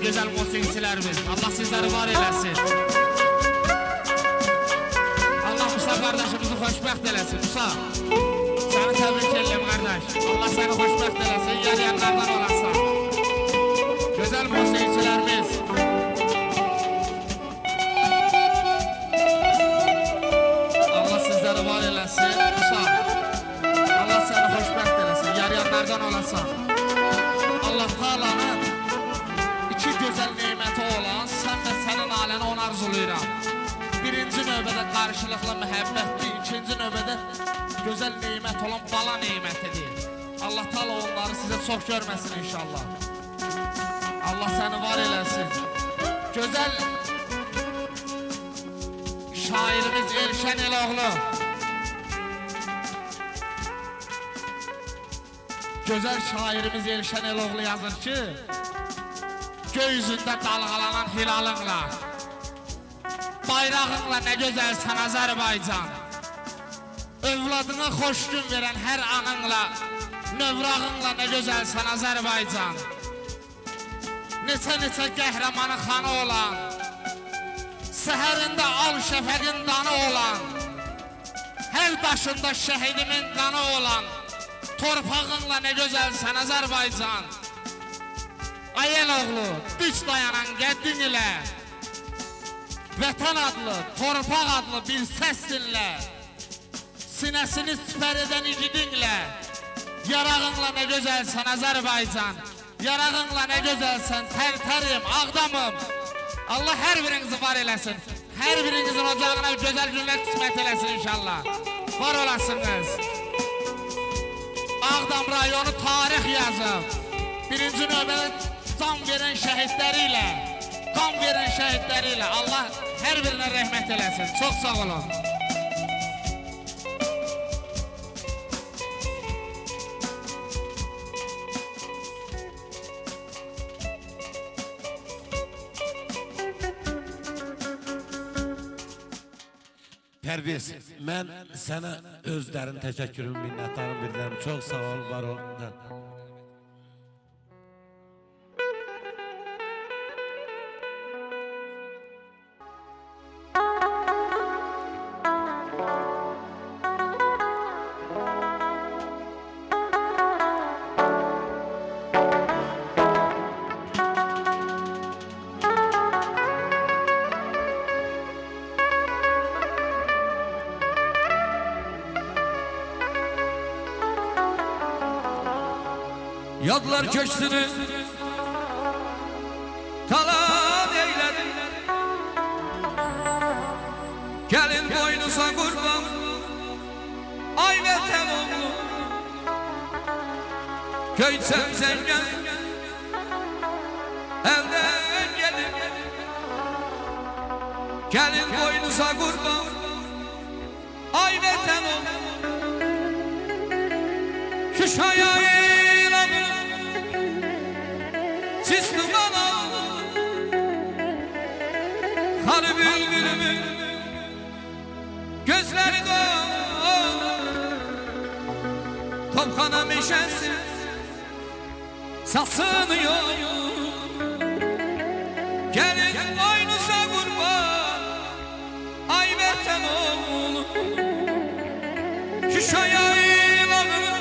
güzel musiqiçilərimiz. Allah sizləri var eləsin. Allah Musa qardaşımızı xoşbəxt eləsin. Musa, səni təbrik edirəm qardaş. Allah səni xoşbəxt eləsin, yarayanlardan olarsan. Gözəl musiqiçilərimiz. Allah sizləri var eləsin. Musa, Allah səni xoşbəxt eləsin, yarayanlardan olarsan. Allah Taala'nın iki gözəl neməti olan sən və sənin ailəni onu arzuluyuram. Birinci növbədə qarşılıqlı məhəbbətli, ikinci növbədə gözəl nemət olan bala nemətidir. Allah Taala onları sizə çox görməsin inşallah. Allah səni var eləsin. Gözəl şairimiz Elşən Eloğlu. Gözəl şairimiz Elşən Eloğlu yazır ki, gökyüzündə dalğalanan hilalınla, bayrağınla nə gözəlsən Azərbaycan, övladına xoş gün verən hər anınla, növrağınla nə gözəlsən Azərbaycan, neçə qəhrəmanı xanı olan, səhərində al şəfəqin danı olan, hər daşında şəhidimin qanı olan, torpağınla nə gözəlsən Azərbaycan. Ay Eloğlu, dik dayanan qəddin ilə, vətən adlı, torpaq adlı bir səs dinlə, sinəsini sipər edən igidinlə, yarağınla nə gözəlsən Azərbaycan, yarağınla nə gözəlsən Tərtərim, Ağdamım. Allah hər birinizi var eləsin, hər birinizin ocağına gözəl günlər qismət eləsin inşallah. Var olasınız. Ağdam rayonu tarix yazıb, birinci növbədə can verən şəhidləri ilə, qan verən şəhidləri ilə Allah hər birinə rəhmət eləsin. Çox sağ olun. Pərviz, mən sənə özlərin təşəkkürüm, minnətdarım bilirəm. Çox sağ ol, var ol. Yadlar köşsünü talan eylədi, gəlin boynuza qurban, ay vətən oğlu, köysəm zəngən əldən gelin, gəlin boynuza qurban, ay vətən oğlu, Şuşaya Harı bülbülümün gözleri dolu, Topxana meşəsi saçınıyor, gelin boynuza qurban, ay vətən oğlu, Şuşaya ilağını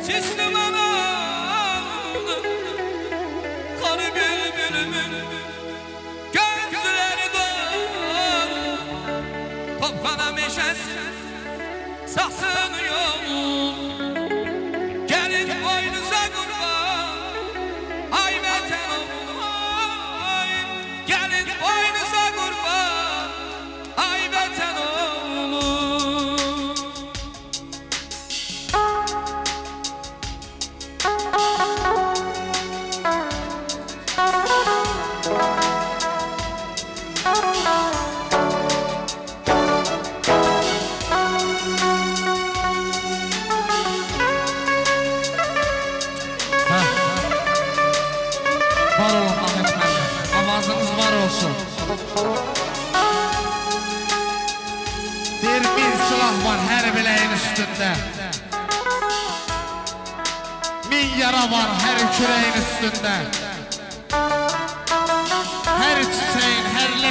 sistem aldı, harı bülbülümün Topxana meşəsi saxsınıyor, gəlin boynuza qurban, ay vətən oğlu, gəlin boynuza qurban, ay vətən oğlu. Var olun Ahmet Məndə, avazınız var olsun. Bir silah var hər biləyin üstündə, min yara var hər küreğin üstündə.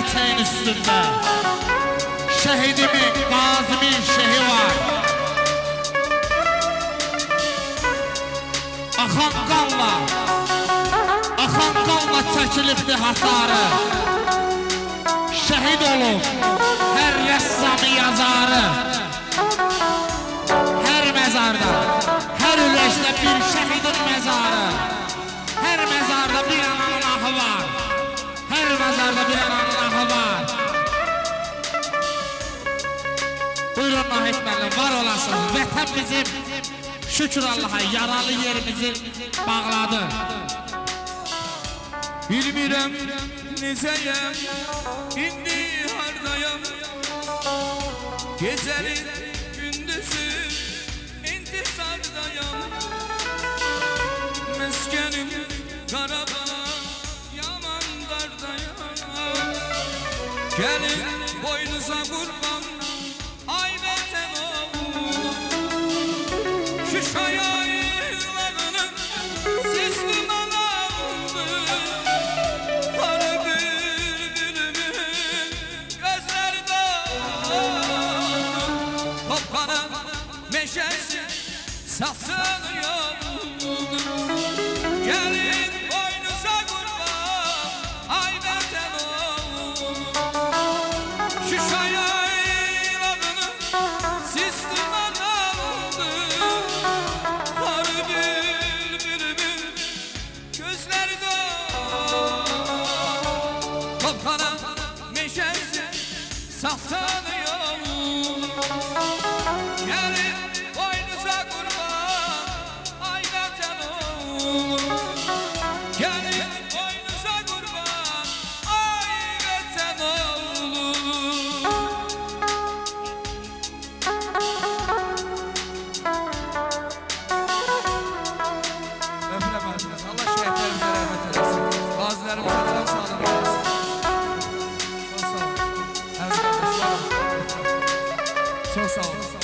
gerçeğin üstünde. Şehidimin, gazimin şehi var. Akan qanla çəkilibdi hasarı. Şehit olub her rəssamı yazarı. Her mezarda, her üleşte bir şehidin mezarı. Her mezarda bir ananın ahı var. Her mezarda bir ananın ahı var. Buyurun Nahit müəllim, var olasın. Vətən bizim, şükür Allah'a, yaralı yerimizi bağladı. Bilmirəm necəyəm, indi hardayam. Gecəli gündüzü intisardayam. Məskənim Qarabağ, yaman dardayam. Gəlin boynuza qurban, ay vətən oğlum. Şuşa yaylağı sesli malamdı. Karı bülbülümün gözleri dağılır. Topkanın meşesi sarsılıyor. Gelin boynuza kurban, ay vətən oğlum. Şuşa yaylağının sisli malamdı. Karı bülbülümün gözleri dağılır. Topkanın meşesi sarsılıyor. Gelin boynuza kurban, ay vətən oğlum. Gelin boynuza kurban, ay vətən oğlum. Öpülemezsiniz. Allah şehitlerimize rahmet eylesin. Gazilerimize can sağlığı versin. Çok sağ olun. Aziz kardeşlerim. Çok sağ olun.